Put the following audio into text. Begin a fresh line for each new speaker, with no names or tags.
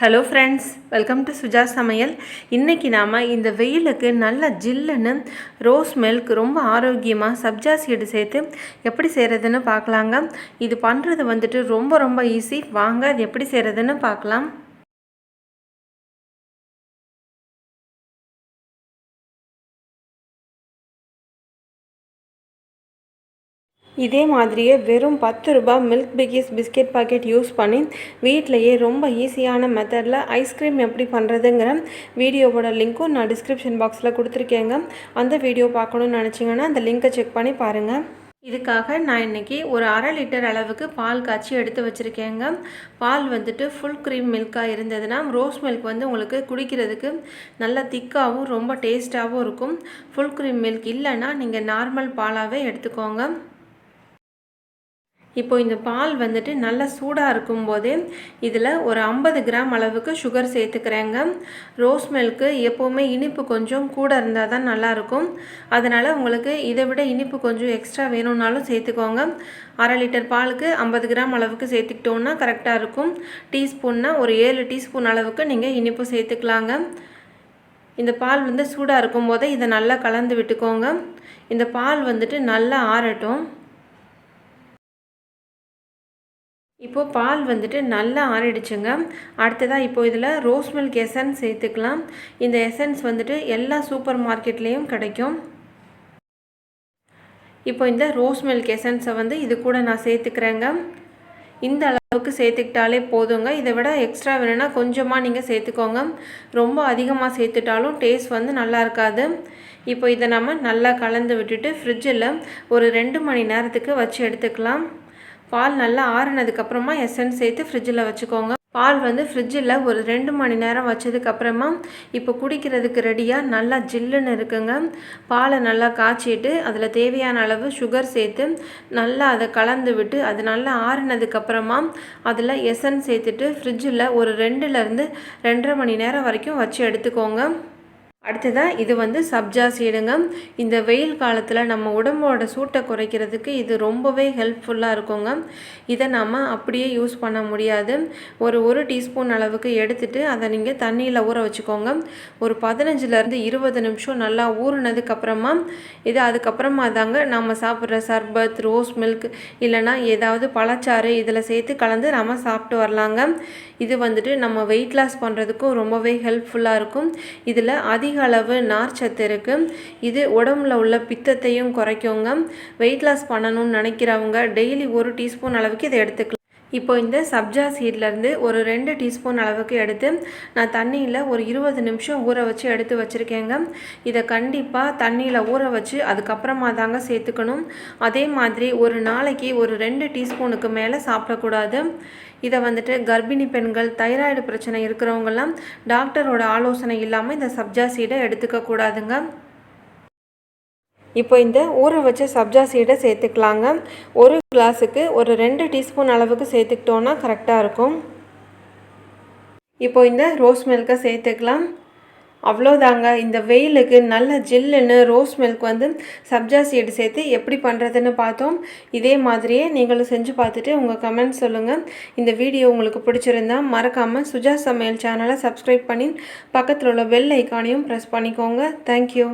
Hello friends, welcome to Suja சமையல். இன்றைக்கி நாம் இந்த வெயிலுக்கு நல்ல ஜில்லுன்னு ரோஸ் மில்க் ரொம்ப ஆரோக்கியமாக சப்ஜா சீடு சேர்த்து எப்படி செய்கிறதுன்னு பார்க்கலாங்க. இது பண்ணுறது வந்துட்டு ரொம்ப ஈஸி. வாங்க அது எப்படி செய்கிறதுன்னு பார்க்கலாம். இதே மாதிரியே வெறும் 10 ரூபாய் மில்க் பிகிஸ் பிஸ்கெட் பாக்கெட் யூஸ் பண்ணி வீட்டிலையே ரொம்ப ஈஸியான மெத்தடில் ஐஸ்கிரீம் எப்படி பண்ணுறதுங்கிற வீடியோவோட லிங்க்கும் நான் டிஸ்கிரிப்ஷன் பாக்ஸில் கொடுத்துருக்கேங்க. அந்த வீடியோ பார்க்கணுன்னு நினச்சிங்கன்னா அந்த லிங்க்கை செக் பண்ணி பாருங்கள். இதுக்காக நான் இன்றைக்கி ஒரு 1/2 லிட்டர் அளவுக்கு பால் காய்ச்சி எடுத்து வச்சுருக்கேங்க. பால் வந்துட்டு ஃபுல் க்ரீம் மில்காக இருந்ததுன்னா ரோஸ் மில்க் வந்து உங்களுக்கு குடிக்கிறதுக்கு நல்லா திக்காகவும் ரொம்ப டேஸ்ட்டாகவும் இருக்கும். ஃபுல் க்ரீம் மில்க் இல்லைன்னா நீங்கள் நார்மல் பாலாகவே எடுத்துக்கோங்க. இப்போ இந்த பால் வந்துட்டு நல்லா சூடாக இருக்கும்போதே இதில் ஒரு 50 கிராம் அளவுக்கு சுகர் சேர்த்துக்கிறேங்க. ரோஸ் மில்க்கு எப்போவுமே இனிப்பு கொஞ்சம் கூட இருந்தால் தான் நல்லாயிருக்கும். அதனால் உங்களுக்கு இதை விட இனிப்பு கொஞ்சம் எக்ஸ்ட்ரா வேணும்னாலும் சேர்த்துக்கோங்க. 1/2 லிட்டர் பாலுக்கு 50 கிராம் அளவுக்கு சேர்த்துக்கிட்டோன்னா கரெக்டாக இருக்கும். டீஸ்பூன்னா ஒரு 7 டீஸ்பூன் அளவுக்கு நீங்கள் இனிப்பு சேர்த்துக்கலாங்க. இந்த பால் வந்து சூடாக இருக்கும்போதே இதை நல்லா கலந்து விட்டுக்கோங்க. இந்த பால் வந்துட்டு நல்லா ஆறட்டும். இப்போது பால் வந்துட்டு நல்லா ஆறிடுச்சுங்க. அடுத்ததாக இப்போது இதில் ரோஸ் மில்க் எசன்ஸ் சேர்த்துக்கலாம். இந்த எசன்ஸ் வந்துட்டு எல்லா சூப்பர் மார்க்கெட்லேயும் கிடைக்கும். இப்போ இந்த ரோஸ் மில்க் எசன்ஸை வந்து இது கூட நான் சேர்த்துக்கிறேங்க. இந்த அளவுக்கு சேர்த்துக்கிட்டாலே போதுங்க. இதை விட எக்ஸ்ட்ரா வேணும்னா கொஞ்சமாக நீங்கள் சேர்த்துக்கோங்க. ரொம்ப அதிகமாக சேர்த்துட்டாலும் டேஸ்ட் வந்து நல்லா இருக்காது. இப்போ இதை நம்ம நல்லா கலந்து விட்டுட்டு ஃப்ரிட்ஜில் ஒரு 2 மணி நேரத்துக்கு வச்சு எடுத்துக்கலாம். பால் நல்லா ஆறுனதுக்கப்புறமா எசன்ஸ் சேர்த்து ஃப்ரிட்ஜில் வச்சுக்கோங்க. பால் வந்து ஃப்ரிட்ஜில் ஒரு 2 மணி நேரம் வச்சதுக்கப்புறமா இப்போ குடிக்கிறதுக்கு ரெடியாக நல்லா ஜில்லுன்னு இருக்குங்க. பாலை நல்லா காய்ச்சிட்டு அதில் தேவையான அளவு சுகர் சேர்த்து நல்லா அதை கலந்து விட்டு அது நல்லா ஆறுனதுக்கப்புறமா அதில் எசன்ஸ் சேர்த்துட்டு ஃப்ரிட்ஜில் ஒரு 2லேருந்து 2.5 மணி நேரம் வரைக்கும் வச்சு எடுத்துக்கோங்க. அடுத்ததாக இது வந்து சப்ஜா சீடுங்க. இந்த வெயில் காலத்தில் நம்ம உடம்போட சூட்டை குறைக்கிறதுக்கு இது ரொம்பவே ஹெல்ப்ஃபுல்லாக இருக்குங்க. இதை நம்ம அப்படியே யூஸ் பண்ண முடியாது. ஒரு டீஸ்பூன் அளவுக்கு எடுத்துகிட்டு அதை நீங்கள் தண்ணியில் ஊற வச்சுக்கோங்க. ஒரு 15லேருந்து 20 நிமிஷம் நல்லா ஊறினதுக்கப்புறமா இது அதுக்கப்புறமா தாங்க நம்ம சாப்பிட்ற சர்பத், ரோஸ் மில்க் இல்லைனா ஏதாவது பழச்சாறு இதில் சேர்த்து கலந்து நம்ம சாப்பிட்டு வரலாங்க. இது வந்துட்டு நம்ம வெயிட் லாஸ் பண்ணுறதுக்கும் ரொம்பவே ஹெல்ப்ஃபுல்லாக இருக்கும். இதில் அதிக அளவு நார்ச்சத்து இருக்குது. இது உடம்புல உள்ள பித்தத்தையும் குறைக்குங்க. வெயிட் லாஸ் பண்ணணும்னு நினைக்கிறவங்க டெய்லி 1 டீஸ்பூன் அளவுக்கு இதை எடுத்துக்கலாம். இப்போ இந்த சப்ஜா சீட்லேருந்து ஒரு 2 டீஸ்பூன் அளவுக்கு எடுத்து நான் தண்ணியில் ஒரு 20 நிமிஷம் ஊற வச்சு எடுத்து வச்சுருக்கேங்க. இதை கண்டிப்பாக தண்ணியில் ஊற வச்சு அதுக்கப்புறமா தாங்க சேர்த்துக்கணும். அதே மாதிரி ஒரு நாளைக்கு ஒரு 2 டீஸ்பூனுக்கு மேலே சாப்பிடக்கூடாது. இதை வந்துட்டு கர்ப்பிணி பெண்கள், தைராய்டு பிரச்சனை இருக்கிறவங்கெல்லாம் டாக்டரோட ஆலோசனை இல்லாமல் இந்த சப்ஜா சீடை எடுத்துக்கக்கூடாதுங்க. இப்போ இந்த ஊற வச்ச சப்ஜா சீடை சேர்த்துக்கலாங்க. ஒரு கிளாஸுக்கு ஒரு 2 டீஸ்பூன் அளவுக்கு சேர்த்துக்கிட்டோன்னா கரெக்டாக இருக்கும். இப்போ இந்த ரோஸ் மில்கை சேர்த்துக்கலாம். அவ்வளோதாங்க. இந்த வெயிலுக்கு நல்ல ஜில்லுன்னு ரோஸ் மில்க் வந்து சப்ஜா சீடு சேர்த்து எப்படி பண்ணுறதுன்னு பார்த்தோம். இதே மாதிரியே நீங்களும் செஞ்சு பார்த்துட்டு உங்கள் கமெண்ட் சொல்லுங்கள். இந்த வீடியோ உங்களுக்கு பிடிச்சிருந்தா மறக்காமல் சுஜா சமையல் சேனலை சப்ஸ்கிரைப் பண்ணி பக்கத்தில் உள்ள பெல் ஐக்கானையும் ப்ரெஸ் பண்ணிக்கோங்க. தேங்க்யூ.